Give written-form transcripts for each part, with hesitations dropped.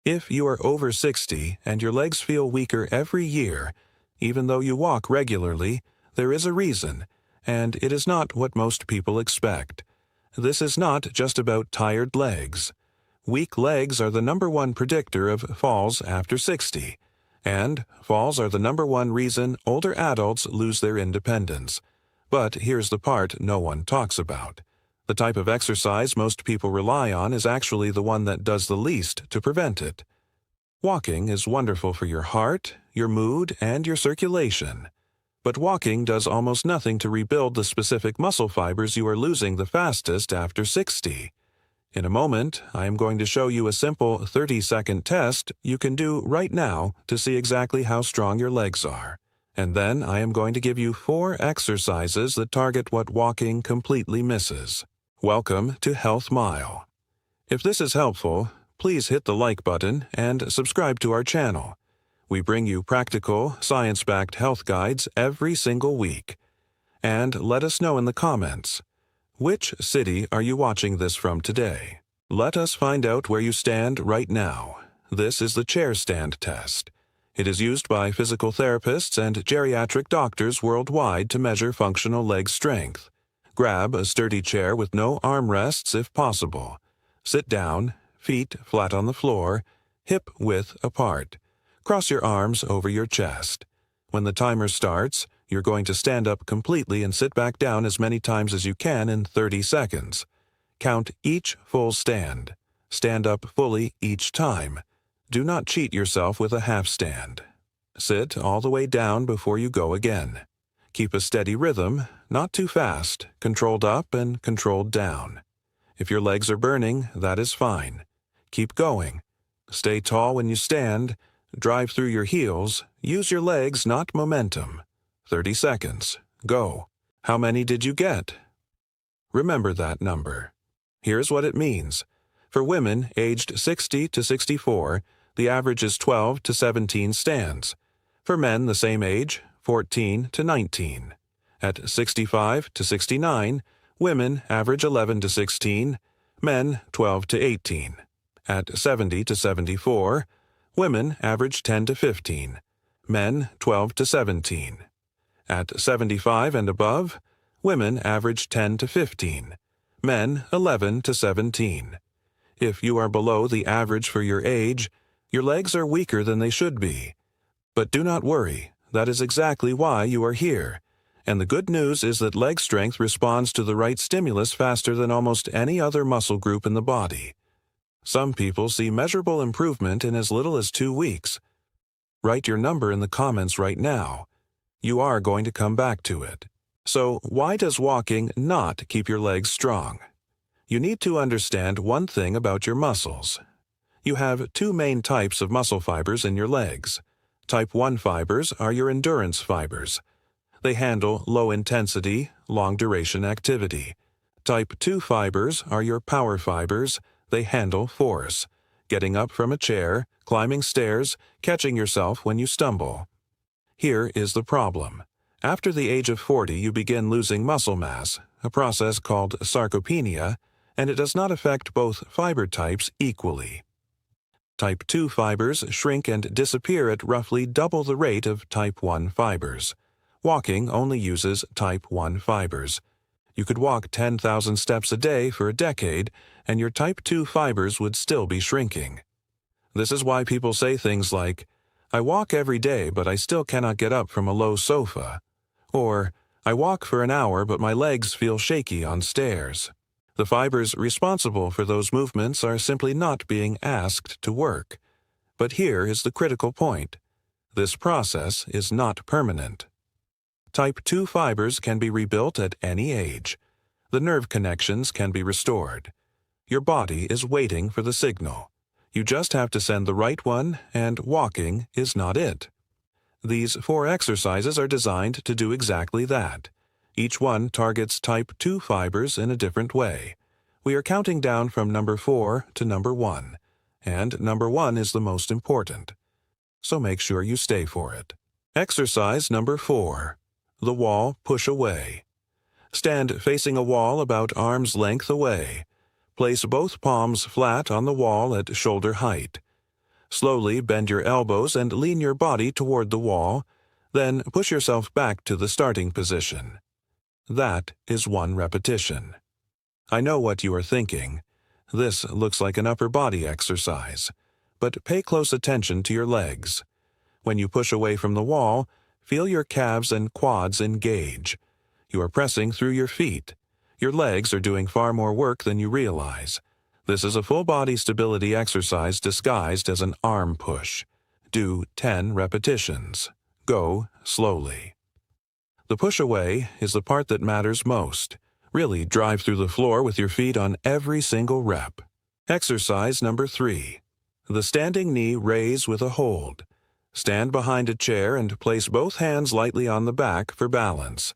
If you are over 60 and your legs feel weaker every year, even though you walk regularly, there is a reason, and it is not what most people expect. This is not just about tired legs. Weak legs are the #1 predictor of falls after 60, and falls are the #1 reason older adults lose their independence. But here's the part no one talks about. The type of exercise most people rely on is actually the one that does the least to prevent it. Walking is wonderful for your heart, your mood, and your circulation. But walking does almost nothing to rebuild the specific muscle fibers you are losing the fastest after 60. In a moment, I am going to show you a simple 30-second test you can do right now to see exactly how strong your legs are. And then I am going to give you 4 exercises that target what walking completely misses. Welcome to Health Mile. If this is helpful, please hit the like button and subscribe to our channel. We bring you practical, science-backed health guides every single week. And let us know in the comments, which city are you watching this from today? Let us find out where you stand right now. This is the chair stand test. It is used by physical therapists and geriatric doctors worldwide to measure functional leg strength. Grab a sturdy chair with no armrests if possible. Sit down, feet flat on the floor, hip width apart. Cross your arms over your chest. When the timer starts, you're going to stand up completely and sit back down as many times as you can in 30 seconds. Count each full stand. Stand up fully each time. Do not cheat yourself with a half stand. Sit all the way down before you go again. Keep a steady rhythm, not too fast, controlled up and controlled down. If your legs are burning, that is fine. Keep going. Stay tall when you stand. Drive through your heels. Use your legs, not momentum. 30 seconds. Go. How many did you get? Remember that number. Here's what it means. For women aged 60 to 64, the average is 12 to 17 stands. For men the same age, 14 to 19. At 65 to 69, women average 11 to 16, men 12 to 18. At 70 to 74, women average 10 to 15, men 12 to 17. At 75 and above, women average 10 to 15, men 11 to 17. If you are below the average for your age, your legs are weaker than they should be. But do not worry, that is exactly why you are here. And the good news is that leg strength responds to the right stimulus faster than almost any other muscle group in the body. Some people see measurable improvement in as little as 2 weeks. Write your number in the comments right now. You are going to come back to it. So, why does walking not keep your legs strong? You need to understand one thing about your muscles. You have 2 main types of muscle fibers in your legs. Type 1 fibers are your endurance fibers. They handle low-intensity, long-duration activity. Type 2 fibers are your power fibers. They handle force, getting up from a chair, climbing stairs, catching yourself when you stumble. Here is the problem. After the age of 40, you begin losing muscle mass, a process called sarcopenia, and it does not affect both fiber types equally. Type 2 fibers shrink and disappear at roughly double the rate of Type 1 fibers. Walking only uses Type 1 fibers. You could walk 10,000 steps a day for a decade, and your Type 2 fibers would still be shrinking. This is why people say things like, "I walk every day, but I still cannot get up from a low sofa," or, "I walk for an hour, but my legs feel shaky on stairs." The fibers responsible for those movements are simply not being asked to work. But here is the critical point. This process is not permanent. Type 2 fibers can be rebuilt at any age. The nerve connections can be restored. Your body is waiting for the signal. You just have to send the right one, and walking is not it. These 4 exercises are designed to do exactly that. Each one targets Type 2 fibers in a different way. We are counting down from number 4 to number 1, and number 1 is the most important. So make sure you stay for it. Exercise number 4. The wall push away. Stand facing a wall about arm's length away. Place both palms flat on the wall at shoulder height. Slowly bend your elbows and lean your body toward the wall, then push yourself back to the starting position. That is 1 repetition. I know what you are thinking. This looks like an upper body exercise, but pay close attention to your legs. When you push away from the wall, feel your calves and quads engage. You are pressing through your feet. Your legs are doing far more work than you realize. This is a full-body stability exercise disguised as an arm push. Do 10 repetitions. Go slowly. The push away is the part that matters most. Really drive through the floor with your feet on every single rep. Exercise number 3. The standing knee raise with a hold. Stand behind a chair and place both hands lightly on the back for balance.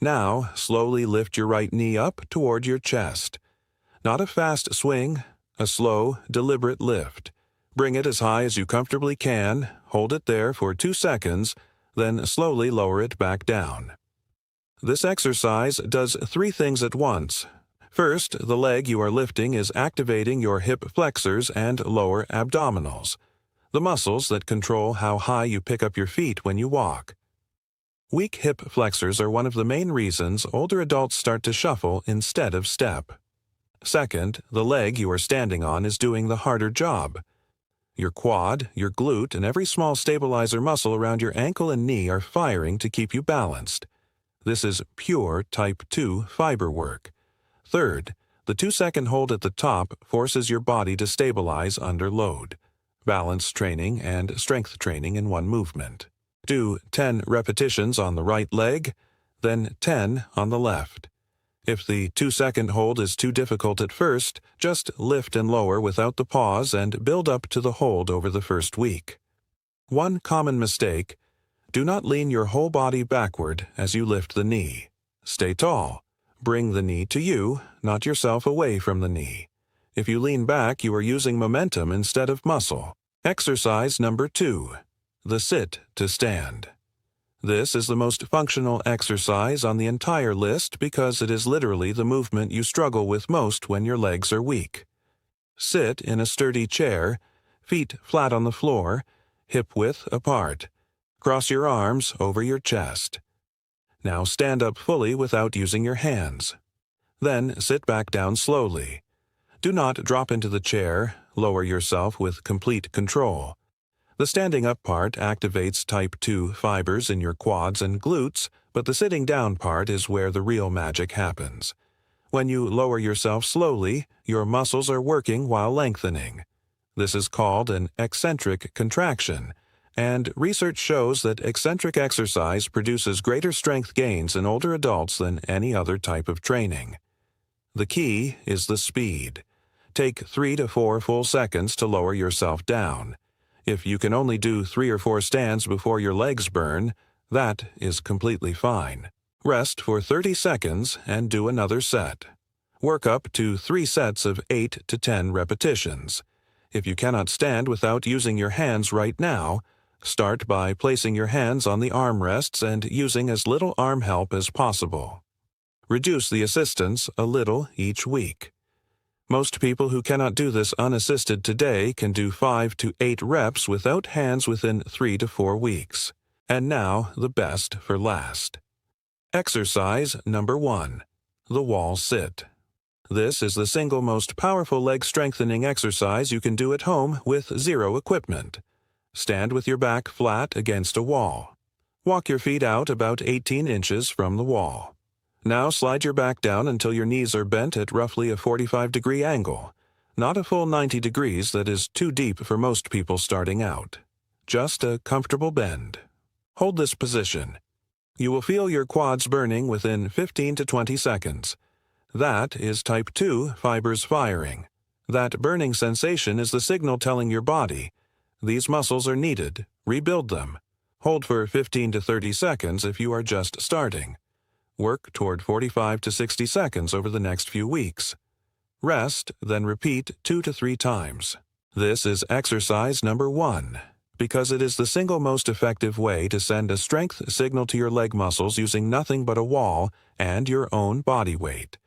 Now, slowly lift your right knee up toward your chest. Not a fast swing, a slow, deliberate lift. Bring it as high as you comfortably can, hold it there for 2 seconds, then slowly lower it back down. This exercise does 3 things at once. First, the leg you are lifting is activating your hip flexors and lower abdominals, the muscles that control how high you pick up your feet when you walk. Weak hip flexors are one of the main reasons older adults start to shuffle instead of step. Second, the leg you are standing on is doing the harder job. Your quad, your glute, and every small stabilizer muscle around your ankle and knee are firing to keep you balanced. This is pure type 2 fiber work. Third, the 2-second hold at the top forces your body to stabilize under load. Balance training and strength training in one movement. Do 10 repetitions on the right leg, then 10 on the left. If the 2-second hold is too difficult at first, just lift and lower without the pause and build up to the hold over the first week. One common mistake: do not lean your whole body backward as you lift the knee. Stay tall. Bring the knee to you, not yourself away from the knee. If you lean back, you are using momentum instead of muscle. Exercise number 2. The sit to stand. This is the most functional exercise on the entire list because it is literally the movement you struggle with most when your legs are weak. Sit in a sturdy chair, feet flat on the floor, hip width apart. Cross your arms over your chest. Now stand up fully without using your hands. Then sit back down slowly. Do not drop into the chair, lower yourself with complete control. The standing up part activates type 2 fibers in your quads and glutes, but the sitting down part is where the real magic happens. When you lower yourself slowly, your muscles are working while lengthening. This is called an eccentric contraction, and research shows that eccentric exercise produces greater strength gains in older adults than any other type of training. The key is the speed. Take 3 to 4 full seconds to lower yourself down. If you can only do 3 or 4 stands before your legs burn, that is completely fine. Rest for 30 seconds and do another set. Work up to 3 sets of 8 to 10 repetitions. If you cannot stand without using your hands right now, start by placing your hands on the armrests and using as little arm help as possible. Reduce the assistance a little each week. Most people who cannot do this unassisted today can do 5 to 8 reps without hands within 3 to 4 weeks. And now, the best for last. Exercise number 1. The wall sit. This is the single most powerful leg strengthening exercise you can do at home with 0 equipment. Stand with your back flat against a wall. Walk your feet out about 18 inches from the wall. Now slide your back down until your knees are bent at roughly a 45-degree angle. Not a full 90 degrees that is too deep for most people starting out. Just a comfortable bend. Hold this position. You will feel your quads burning within 15 to 20 seconds. That is type 2 fibers firing. That burning sensation is the signal telling your body, these muscles are needed, rebuild them. Hold for 15 to 30 seconds if you are just starting. Work toward 45 to 60 seconds over the next few weeks. Rest, then repeat 2 to 3 times. This is exercise number 1, because it is the single most effective way to send a strength signal to your leg muscles using nothing but a wall and your own body weight.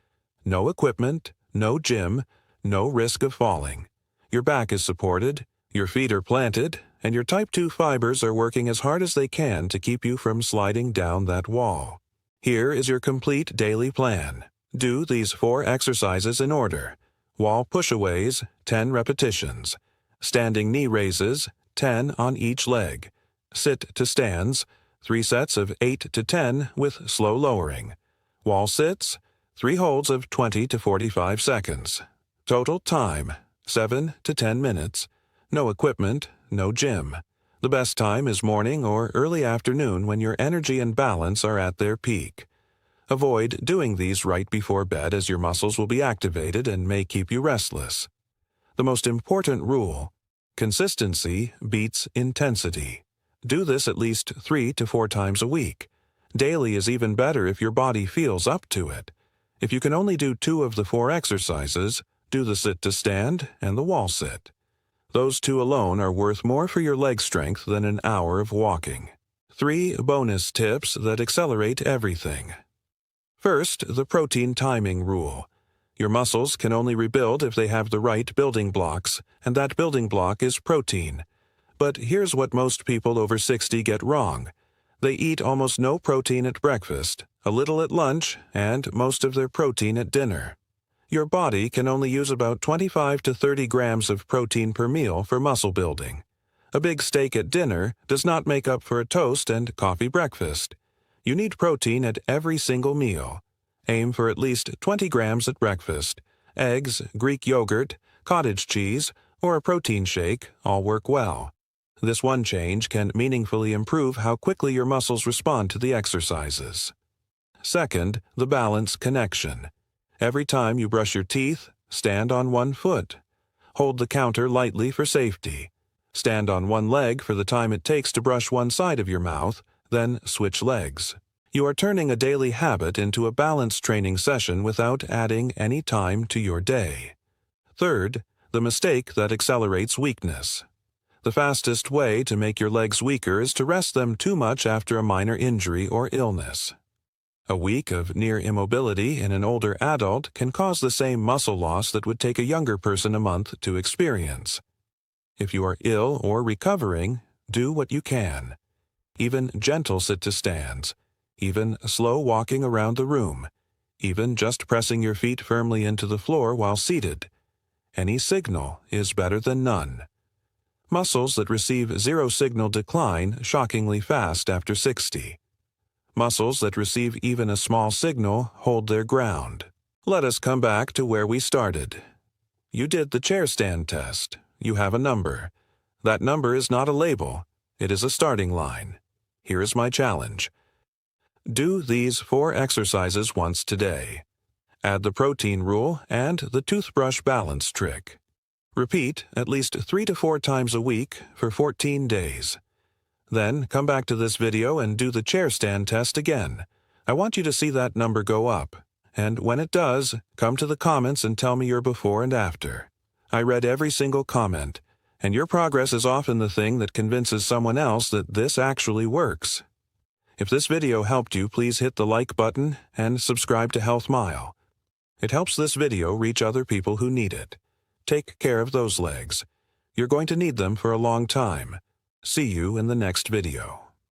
No equipment, no gym, no risk of falling. Your back is supported, Your feet are planted, and your type 2 fibers are working as hard as they can to keep you from sliding down that wall. Here is your complete daily plan. Do these 4 exercises in order. Wall push-aways, 10 repetitions. Standing knee raises, 10 on each leg. Sit to stands, 3 sets of 8 to 10 with slow lowering. Wall sits, 3 holds of 20 to 45 seconds. Total time, 7 to 10 minutes. No equipment, no gym. The best time is morning or early afternoon when your energy and balance are at their peak. Avoid doing these right before bed as your muscles will be activated and may keep you restless. The most important rule: consistency beats intensity. Do this at least 3 to 4 times a week. Daily is even better if your body feels up to it. If you can only do 2 of the 4 exercises, do the sit to stand and the wall sit. Those 2 alone are worth more for your leg strength than an hour of walking. 3 bonus tips that accelerate everything. First, the protein timing rule. Your muscles can only rebuild if they have the right building blocks, and that building block is protein. But here's what most people over 60 get wrong. They eat almost no protein at breakfast, a little at lunch, and most of their protein at dinner. Your body can only use about 25 to 30 grams of protein per meal for muscle building. A big steak at dinner does not make up for a toast and coffee breakfast. You need protein at every single meal. Aim for at least 20 grams at breakfast. Eggs, Greek yogurt, cottage cheese, or a protein shake all work well. This one change can meaningfully improve how quickly your muscles respond to the exercises. Second, the balance connection. Every time you brush your teeth, stand on one foot. Hold the counter lightly for safety. Stand on one leg for the time it takes to brush one side of your mouth, then switch legs. You are turning a daily habit into a balance training session without adding any time to your day. Third, the mistake that accelerates weakness. The fastest way to make your legs weaker is to rest them too much after a minor injury or illness. A week of near immobility in an older adult can cause the same muscle loss that would take a younger person a month to experience. If you are ill or recovering, do what you can. Even gentle sit-to-stands, even slow walking around the room, even just pressing your feet firmly into the floor while seated. Any signal is better than none. Muscles that receive zero signal decline shockingly fast after 60. Muscles that receive even a small signal hold their ground. Let us come back to where we started. You did the chair stand test. You have a number. That number is not a label. It is a starting line. Here is my challenge. Do these 4 exercises once today. Add the protein rule and the toothbrush balance trick. Repeat at least 3 to 4 times a week for 14 days. Then come back to this video and do the chair stand test again. I want you to see that number go up. And when it does, come to the comments and tell me your before and after. I read every single comment, and your progress is often the thing that convinces someone else that this actually works. If this video helped you, please hit the like button and subscribe to Health Mile. It helps this video reach other people who need it. Take care of those legs. You're going to need them for a long time. See you in the next video.